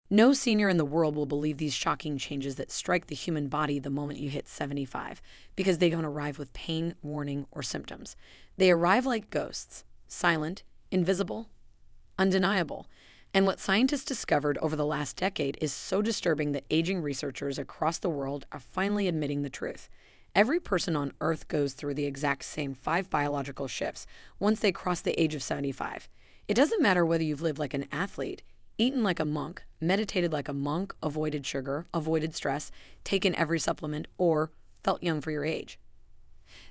No senior in the world will believe these shocking changes that strike the human body the moment you hit 75, because they don't arrive with pain, warning, or symptoms. They arrive like ghosts, silent, invisible, undeniable. And what scientists discovered over the last decade is so disturbing that aging researchers across the world are finally admitting the truth. Every person on Earth goes through the exact same 5 biological shifts once they cross the age of 75. It doesn't matter whether you've lived like an athlete, eaten like a monk, meditated like a monk, avoided sugar, avoided stress, taken every supplement, or felt young for your age.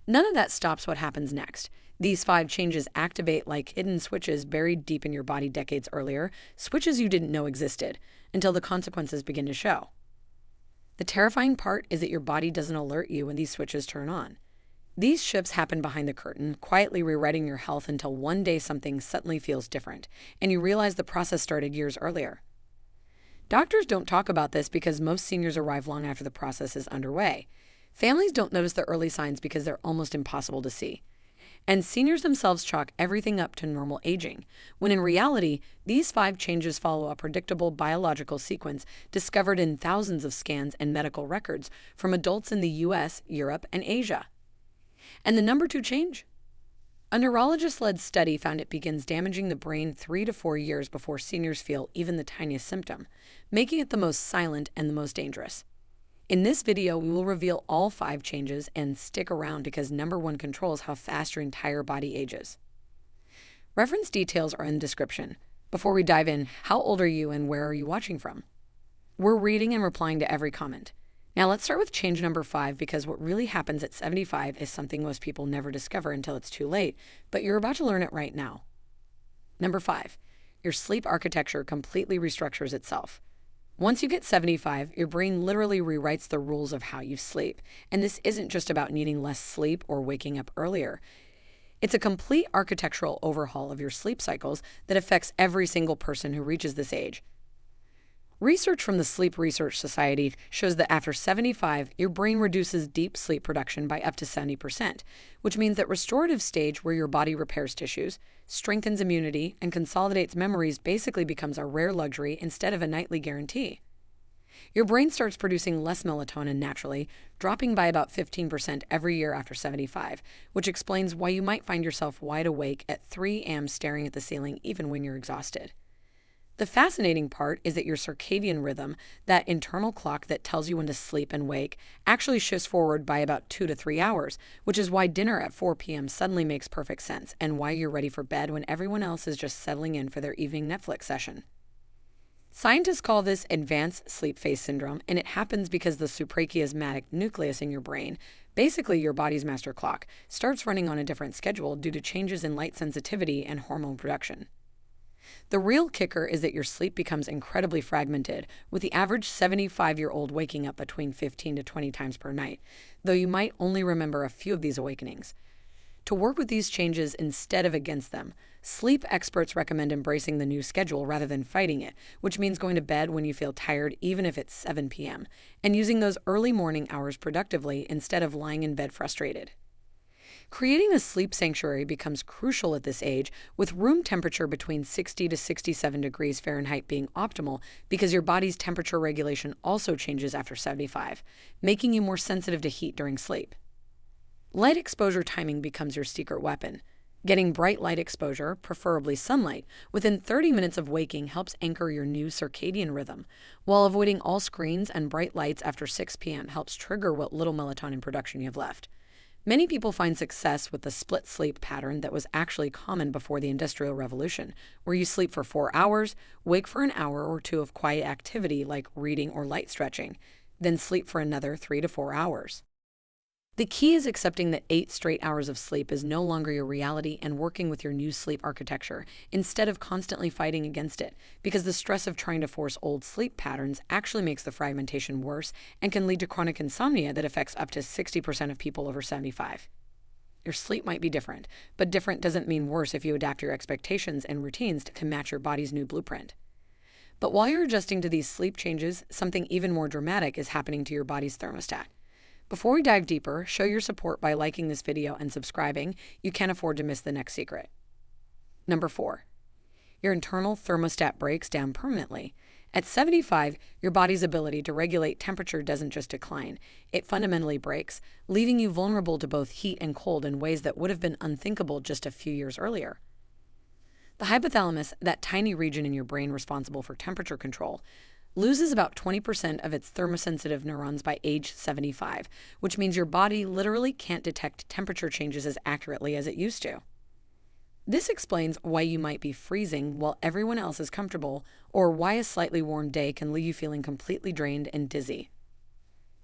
None of that stops what happens next. These 5 changes activate like hidden switches buried deep in your body decades earlier, switches you didn't know existed, until the consequences begin to show. The terrifying part is that your body doesn't alert you when these switches turn on. These shifts happen behind the curtain, quietly rewriting your health until one day something suddenly feels different, and you realize the process started years earlier. Doctors don't talk about this because most seniors arrive long after the process is underway. Families don't notice the early signs because they're almost impossible to see. And seniors themselves chalk everything up to normal aging, when in reality, these 5 changes follow a predictable biological sequence discovered in thousands of scans and medical records from adults in the US, Europe, and Asia. And the number 2 change? A neurologist-led study found it begins damaging the brain 3 to 4 years before seniors feel even the tiniest symptom, making it the most silent and the most dangerous. In this video, we will reveal all 5 changes, and stick around because number 1 controls how fast your entire body ages. Reference details are in the description. Before we dive in, how old are you and where are you watching from? We're reading and replying to every comment. Now let's start with change number 5, because what really happens at 75 is something most people never discover until it's too late, but you're about to learn it right now. Number 5, your sleep architecture completely restructures itself. Once you get 75, your brain literally rewrites the rules of how you sleep. And this isn't just about needing less sleep or waking up earlier. It's a complete architectural overhaul of your sleep cycles that affects every single person who reaches this age. Research from the Sleep Research Society shows that after 75, your brain reduces deep sleep production by up to 70%, which means that restorative stage, where your body repairs tissues, strengthens immunity, and consolidates memories, basically becomes a rare luxury instead of a nightly guarantee. Your brain starts producing less melatonin naturally, dropping by about 15% every year after 75, which explains why you might find yourself wide awake at 3 a.m. staring at the ceiling even when you're exhausted. The fascinating part is that your circadian rhythm, that internal clock that tells you when to sleep and wake, actually shifts forward by about 2 to 3 hours, which is why dinner at 4 p.m. suddenly makes perfect sense, and why you're ready for bed when everyone else is just settling in for their evening Netflix session. Scientists call this advanced sleep phase syndrome, and it happens because the suprachiasmatic nucleus in your brain, basically your body's master clock, starts running on a different schedule due to changes in light sensitivity and hormone production. The real kicker is that your sleep becomes incredibly fragmented, with the average 75-year-old waking up between 15 to 20 times per night, though you might only remember a few of these awakenings. To work with these changes instead of against them, sleep experts recommend embracing the new schedule rather than fighting it, which means going to bed when you feel tired even if it's 7 p.m., and using those early morning hours productively instead of lying in bed frustrated. Creating a sleep sanctuary becomes crucial at this age, with room temperature between 60 to 67 degrees Fahrenheit being optimal, because your body's temperature regulation also changes after 75, making you more sensitive to heat during sleep. Light exposure timing becomes your secret weapon. Getting bright light exposure, preferably sunlight, within 30 minutes of waking helps anchor your new circadian rhythm, while avoiding all screens and bright lights after 6 p.m. helps trigger what little melatonin production you have left. Many people find success with the split sleep pattern that was actually common before the Industrial Revolution, where you sleep for 4 hours, wake for an hour or 2 of quiet activity like reading or light stretching, then sleep for another 3 to 4 hours. The key is accepting that 8 straight hours of sleep is no longer your reality and working with your new sleep architecture instead of constantly fighting against it, because the stress of trying to force old sleep patterns actually makes the fragmentation worse and can lead to chronic insomnia that affects up to 60% of people over 75. Your sleep might be different, but different doesn't mean worse if you adapt your expectations and routines to match your body's new blueprint. But while you're adjusting to these sleep changes, something even more dramatic is happening to your body's thermostat. Before we dive deeper, show your support by liking this video and subscribing. You can't afford to miss the next secret. Number 4. Your internal thermostat breaks down permanently. At 75, your body's ability to regulate temperature doesn't just decline, it fundamentally breaks, leaving you vulnerable to both heat and cold in ways that would have been unthinkable just a few years earlier. The hypothalamus, that tiny region in your brain responsible for temperature control, loses about 20% of its thermosensitive neurons by age 75, which means your body literally can't detect temperature changes as accurately as it used to. This explains why you might be freezing while everyone else is comfortable, or why a slightly warm day can leave you feeling completely drained and dizzy.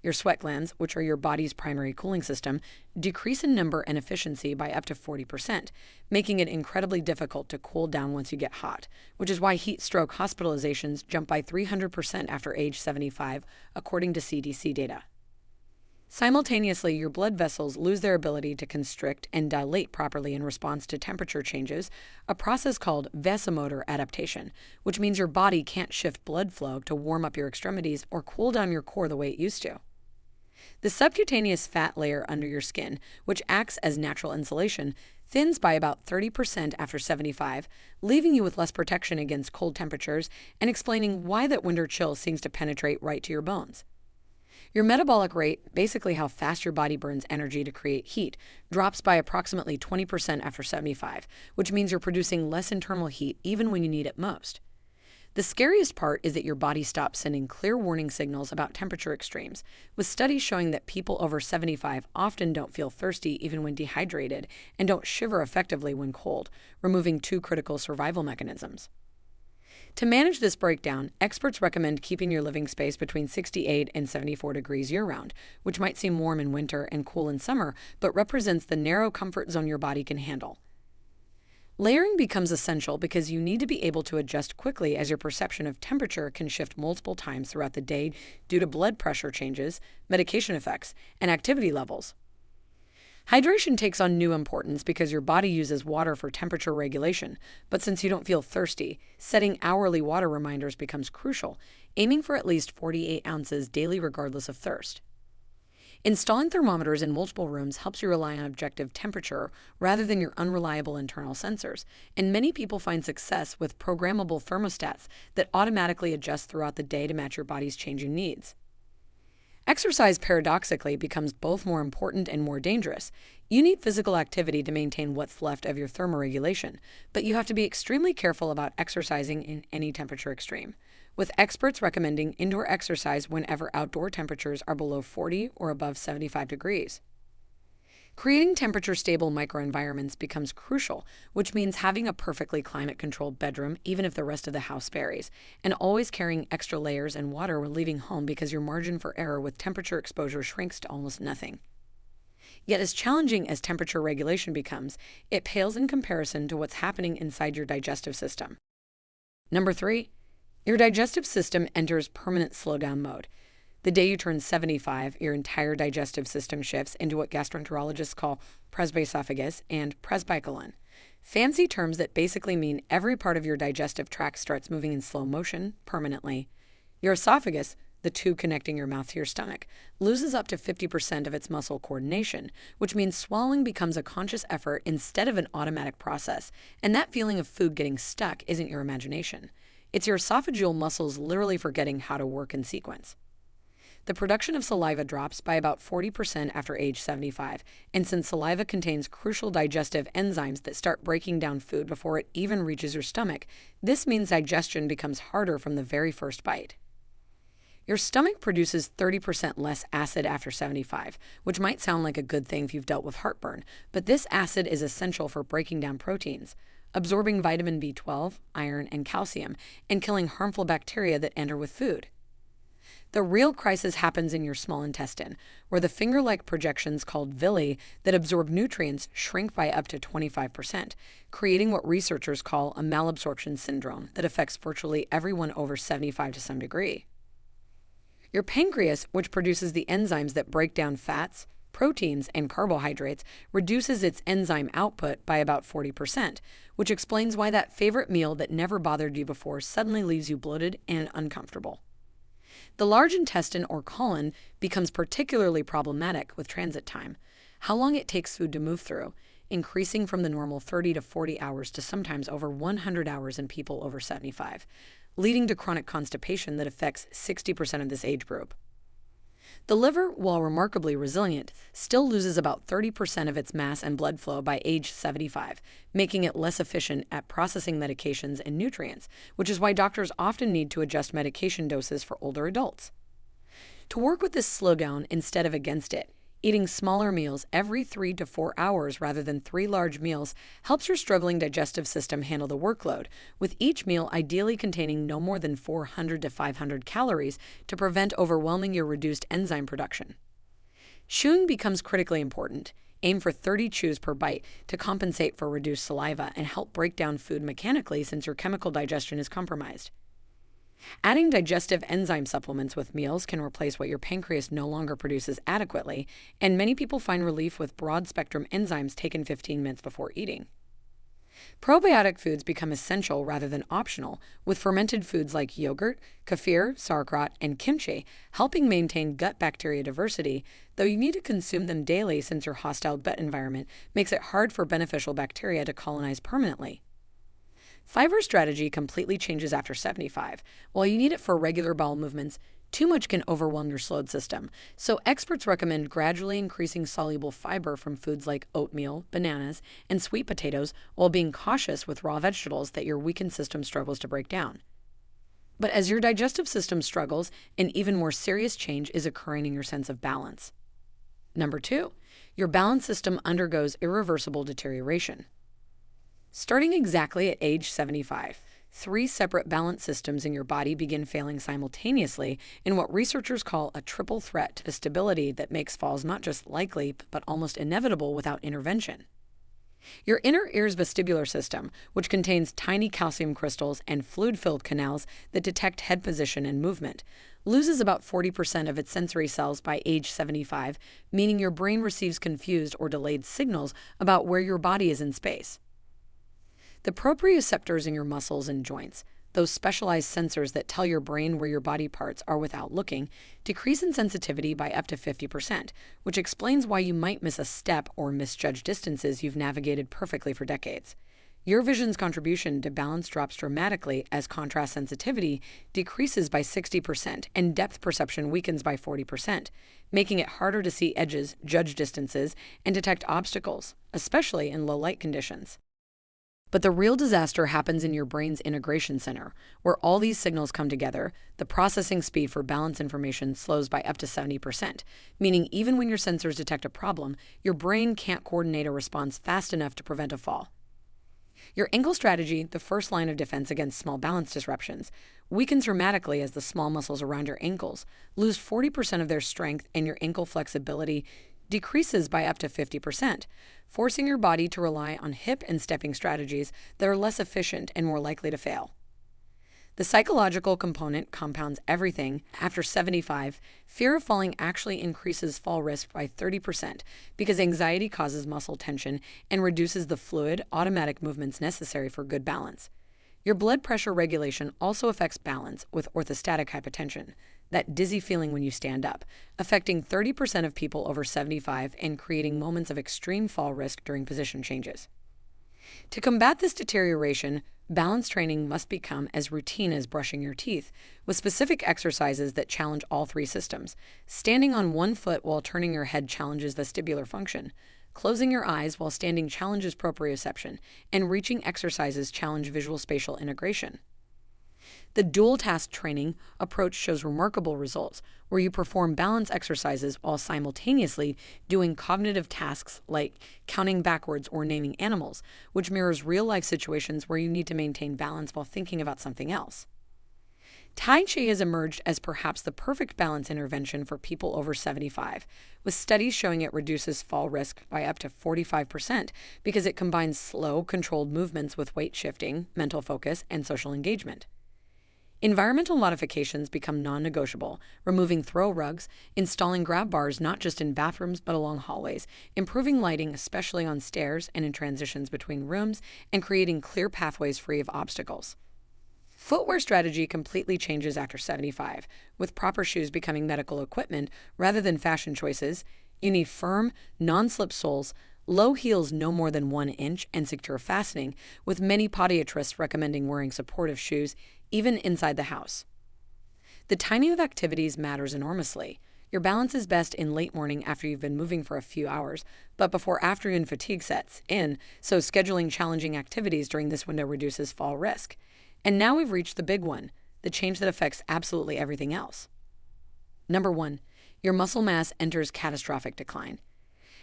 Your sweat glands, which are your body's primary cooling system, decrease in number and efficiency by up to 40%, making it incredibly difficult to cool down once you get hot, which is why heat stroke hospitalizations jump by 300% after age 75, according to CDC data. Simultaneously, your blood vessels lose their ability to constrict and dilate properly in response to temperature changes, a process called vasomotor adaptation, which means your body can't shift blood flow to warm up your extremities or cool down your core the way it used to. The subcutaneous fat layer under your skin, which acts as natural insulation, thins by about 30% after 75, leaving you with less protection against cold temperatures and explaining why that winter chill seems to penetrate right to your bones. Your metabolic rate, basically how fast your body burns energy to create heat, drops by approximately 20% after 75, which means you're producing less internal heat even when you need it most. The scariest part is that your body stops sending clear warning signals about temperature extremes, with studies showing that people over 75 often don't feel thirsty even when dehydrated and don't shiver effectively when cold, removing two critical survival mechanisms. To manage this breakdown, experts recommend keeping your living space between 68 and 74 degrees year-round, which might seem warm in winter and cool in summer, but represents the narrow comfort zone your body can handle. Layering becomes essential because you need to be able to adjust quickly as your perception of temperature can shift multiple times throughout the day due to blood pressure changes, medication effects, and activity levels. Hydration takes on new importance because your body uses water for temperature regulation, but since you don't feel thirsty, setting hourly water reminders becomes crucial, aiming for at least 48 ounces daily regardless of thirst. Installing thermometers in multiple rooms helps you rely on objective temperature rather than your unreliable internal sensors, and many people find success with programmable thermostats that automatically adjust throughout the day to match your body's changing needs. Exercise paradoxically becomes both more important and more dangerous. You need physical activity to maintain what's left of your thermoregulation, but you have to be extremely careful about exercising in any temperature extreme, with experts recommending indoor exercise whenever outdoor temperatures are below 40 or above 75 degrees. Creating temperature-stable microenvironments becomes crucial, which means having a perfectly climate-controlled bedroom even if the rest of the house varies, and always carrying extra layers and water when leaving home because your margin for error with temperature exposure shrinks to almost nothing. Yet as challenging as temperature regulation becomes, it pales in comparison to what's happening inside your digestive system. Number 3, your digestive system enters permanent slowdown mode. The day you turn 75, your entire digestive system shifts into what gastroenterologists call presbyesophagus and presbycolon, fancy terms that basically mean every part of your digestive tract starts moving in slow motion permanently. Your esophagus, the tube connecting your mouth to your stomach, loses up to 50% of its muscle coordination, which means swallowing becomes a conscious effort instead of an automatic process, and that feeling of food getting stuck isn't your imagination. It's your esophageal muscles literally forgetting how to work in sequence. The production of saliva drops by about 40% after age 75, and since saliva contains crucial digestive enzymes that start breaking down food before it even reaches your stomach, this means digestion becomes harder from the very first bite. Your stomach produces 30% less acid after 75, which might sound like a good thing if you've dealt with heartburn, but this acid is essential for breaking down proteins, absorbing vitamin B12, iron, and calcium, and killing harmful bacteria that enter with food. The real crisis happens in your small intestine, where the finger-like projections called villi that absorb nutrients shrink by up to 25%, creating what researchers call a malabsorption syndrome that affects virtually everyone over 75 to some degree. Your pancreas, which produces the enzymes that break down fats, proteins, and carbohydrates, reduces its enzyme output by about 40%, which explains why that favorite meal that never bothered you before suddenly leaves you bloated and uncomfortable. The large intestine, or colon, becomes particularly problematic with transit time, how long it takes food to move through, increasing from the normal 30 to 40 hours to sometimes over 100 hours in people over 75, leading to chronic constipation that affects 60% of this age group. The liver, while remarkably resilient, still loses about 30% of its mass and blood flow by age 75, making it less efficient at processing medications and nutrients, which is why doctors often need to adjust medication doses for older adults. To work with this slowdown instead of against it, eating smaller meals every 3 to 4 hours rather than 3 large meals helps your struggling digestive system handle the workload, with each meal ideally containing no more than 400 to 500 calories to prevent overwhelming your reduced enzyme production. Chewing becomes critically important. Aim for 30 chews per bite to compensate for reduced saliva and help break down food mechanically since your chemical digestion is compromised. Adding digestive enzyme supplements with meals can replace what your pancreas no longer produces adequately, and many people find relief with broad-spectrum enzymes taken 15 minutes before eating. Probiotic foods become essential rather than optional, with fermented foods like yogurt, kefir, sauerkraut, and kimchi helping maintain gut bacteria diversity, though you need to consume them daily since your hostile gut environment makes it hard for beneficial bacteria to colonize permanently. Fiber strategy completely changes after 75. While you need it for regular bowel movements, too much can overwhelm your slowed system, so experts recommend gradually increasing soluble fiber from foods like oatmeal, bananas, and sweet potatoes while being cautious with raw vegetables that your weakened system struggles to break down. But as your digestive system struggles, an even more serious change is occurring in your sense of balance. Number 2, your balance system undergoes irreversible deterioration. Starting exactly at age 75, 3 separate balance systems in your body begin failing simultaneously in what researchers call a triple threat to stability that makes falls not just likely, but almost inevitable without intervention. Your inner ear's vestibular system, which contains tiny calcium crystals and fluid-filled canals that detect head position and movement, loses about 40% of its sensory cells by age 75, meaning your brain receives confused or delayed signals about where your body is in space. The proprioceptors in your muscles and joints, those specialized sensors that tell your brain where your body parts are without looking, decrease in sensitivity by up to 50%, which explains why you might miss a step or misjudge distances you've navigated perfectly for decades. Your vision's contribution to balance drops dramatically as contrast sensitivity decreases by 60% and depth perception weakens by 40%, making it harder to see edges, judge distances, and detect obstacles, especially in low light conditions. But the real disaster happens in your brain's integration center, where all these signals come together. The processing speed for balance information slows by up to 70%, meaning even when your sensors detect a problem, your brain can't coordinate a response fast enough to prevent a fall. Your ankle strategy, the first line of defense against small balance disruptions, weakens dramatically as the small muscles around your ankles lose 40% of their strength and your ankle flexibility decreases by up to 50%, forcing your body to rely on hip and stepping strategies that are less efficient and more likely to fail. The psychological component compounds everything. After 75, fear of falling actually increases fall risk by 30% because anxiety causes muscle tension and reduces the fluid, automatic movements necessary for good balance. Your blood pressure regulation also affects balance with orthostatic hypotension, that dizzy feeling when you stand up, affecting 30% of people over 75 and creating moments of extreme fall risk during position changes. To combat this deterioration, balance training must become as routine as brushing your teeth, with specific exercises that challenge all 3 systems. Standing on one foot while turning your head challenges vestibular function. Closing your eyes while standing challenges proprioception, and reaching exercises challenge visual spatial integration. The dual task training approach shows remarkable results, where you perform balance exercises while simultaneously doing cognitive tasks like counting backwards or naming animals, which mirrors real-life situations where you need to maintain balance while thinking about something else. Tai Chi has emerged as perhaps the perfect balance intervention for people over 75, with studies showing it reduces fall risk by up to 45% because it combines slow, controlled movements with weight shifting, mental focus, and social engagement. Environmental modifications become non-negotiable, removing throw rugs, installing grab bars not just in bathrooms but along hallways, improving lighting especially on stairs and in transitions between rooms, and creating clear pathways free of obstacles. Footwear strategy completely changes after 75, with proper shoes becoming medical equipment rather than fashion choices. You need firm, non-slip soles, low heels no more than 1 inch, and secure fastening, with many podiatrists recommending wearing supportive shoes even inside the house. The timing of activities matters enormously. Your balance is best in late morning after you've been moving for a few hours, but before afternoon fatigue sets in, so scheduling challenging activities during this window reduces fall risk. And now we've reached the big one, the change that affects absolutely everything else. Number 1, your muscle mass enters catastrophic decline.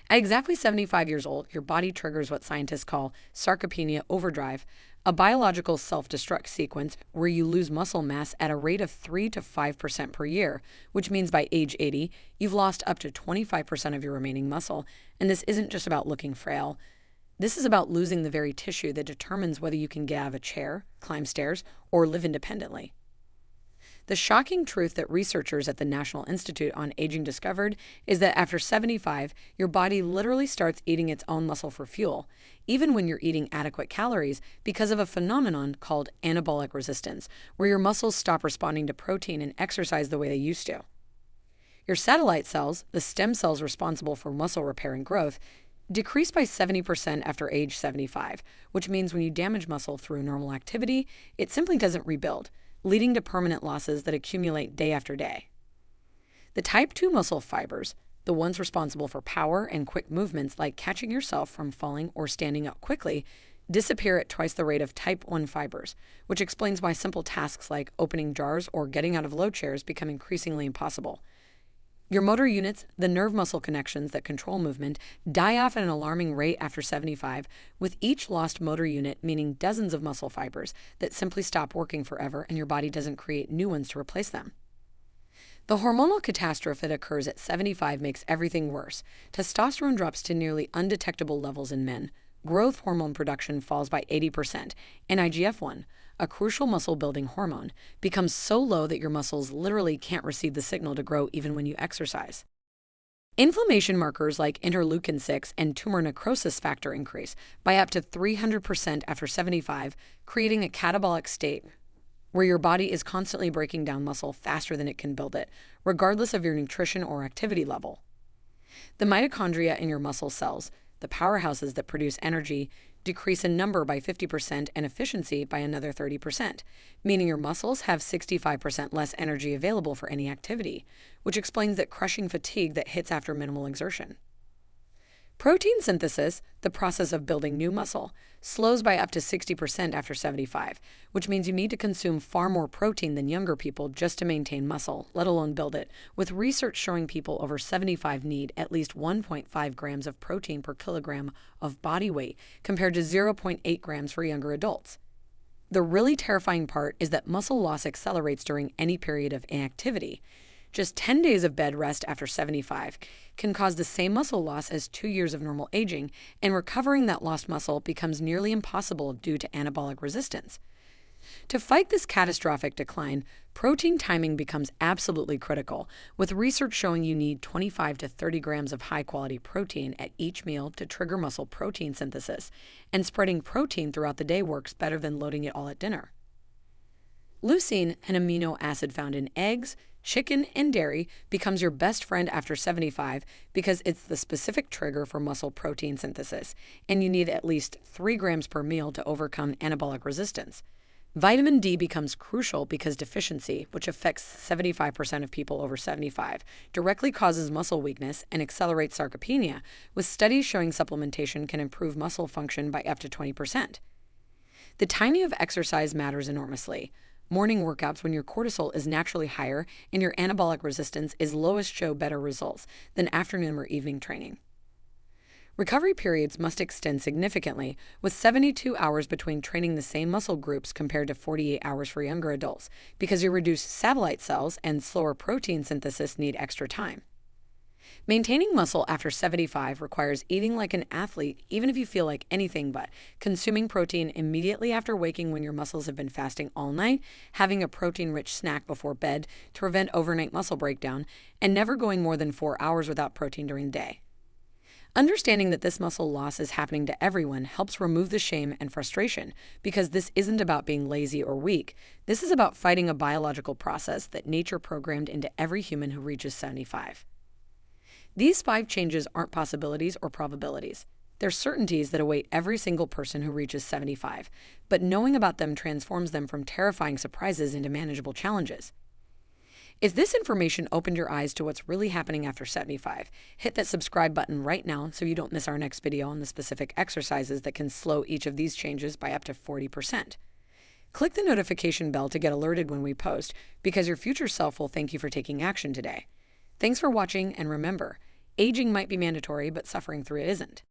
At exactly 75 years old, your body triggers what scientists call sarcopenia overdrive, a biological self-destruct sequence where you lose muscle mass at a rate of 3 to 5% per year, which means by age 80, you've lost up to 25% of your remaining muscle. And this isn't just about looking frail. This is about losing the very tissue that determines whether you can get out of a chair, climb stairs, or live independently. The shocking truth that researchers at the National Institute on Aging discovered is that after 75, your body literally starts eating its own muscle for fuel, even when you're eating adequate calories, because of a phenomenon called anabolic resistance, where your muscles stop responding to protein and exercise the way they used to. Your satellite cells, the stem cells responsible for muscle repair and growth, decrease by 70% after age 75, which means when you damage muscle through normal activity, it simply doesn't rebuild, leading to permanent losses that accumulate day after day. The type 2 muscle fibers, the ones responsible for power and quick movements like catching yourself from falling or standing up quickly, disappear at twice the rate of type 1 fibers, which explains why simple tasks like opening jars or getting out of low chairs become increasingly impossible. Your motor units, the nerve muscle connections that control movement, die off at an alarming rate after 75, with each lost motor unit meaning dozens of muscle fibers that simply stop working forever and your body doesn't create new ones to replace them. The hormonal catastrophe that occurs at 75 makes everything worse. Testosterone drops to nearly undetectable levels in men. Growth hormone production falls by 80%, and IGF-1, a crucial muscle-building hormone, becomes so low that your muscles literally can't receive the signal to grow even when you exercise. Inflammation markers like interleukin-6 and tumor necrosis factor increase by up to 300% after 75, creating a catabolic state where your body is constantly breaking down muscle faster than it can build it, regardless of your nutrition or activity level. The mitochondria in your muscle cells, the powerhouses that produce energy, decrease in number by 50% and efficiency by another 30%, meaning your muscles have 65% less energy available for any activity, which explains that crushing fatigue that hits after minimal exertion. Protein synthesis, the process of building new muscle, slows by up to 60% after 75, which means you need to consume far more protein than younger people just to maintain muscle, let alone build it, with research showing people over 75 need at least 1.5 grams of protein per kilogram of body weight, compared to 0.8 grams for younger adults. The really terrifying part is that muscle loss accelerates during any period of inactivity. Just 10 days of bed rest after 75 can cause the same muscle loss as 2 years of normal aging, and recovering that lost muscle becomes nearly impossible due to anabolic resistance. To fight this catastrophic decline, protein timing becomes absolutely critical, with research showing you need 25 to 30 grams of high-quality protein at each meal to trigger muscle protein synthesis, and spreading protein throughout the day works better than loading it all at dinner. Leucine, an amino acid found in eggs, chicken, and dairy, becomes your best friend after 75 because it's the specific trigger for muscle protein synthesis, and you need at least 3 grams per meal to overcome anabolic resistance. Vitamin D becomes crucial because deficiency, which affects 75% of people over 75, directly causes muscle weakness and accelerates sarcopenia, with studies showing supplementation can improve muscle function by up to 20%. The timing of exercise matters enormously. Morning workouts when your cortisol is naturally higher and your anabolic resistance is lowest show better results than afternoon or evening training. Recovery periods must extend significantly, with 72 hours between training the same muscle groups compared to 48 hours for younger adults, because your reduced satellite cells and slower protein synthesis need extra time. Maintaining muscle after 75 requires eating like an athlete, even if you feel like anything but, consuming protein immediately after waking when your muscles have been fasting all night, having a protein-rich snack before bed to prevent overnight muscle breakdown, and never going more than 4 hours without protein during the day. Understanding that this muscle loss is happening to everyone helps remove the shame and frustration, because this isn't about being lazy or weak. This is about fighting a biological process that nature programmed into every human who reaches 75. These 5 changes aren't possibilities or probabilities. They're certainties that await every single person who reaches 75, but knowing about them transforms them from terrifying surprises into manageable challenges. If this information opened your eyes to what's really happening after 75, hit that subscribe button right now so you don't miss our next video on the specific exercises that can slow each of these changes by up to 40%. Click the notification bell to get alerted when we post, because your future self will thank you for taking action today. Thanks for watching, and remember, aging might be mandatory, but suffering through it isn't.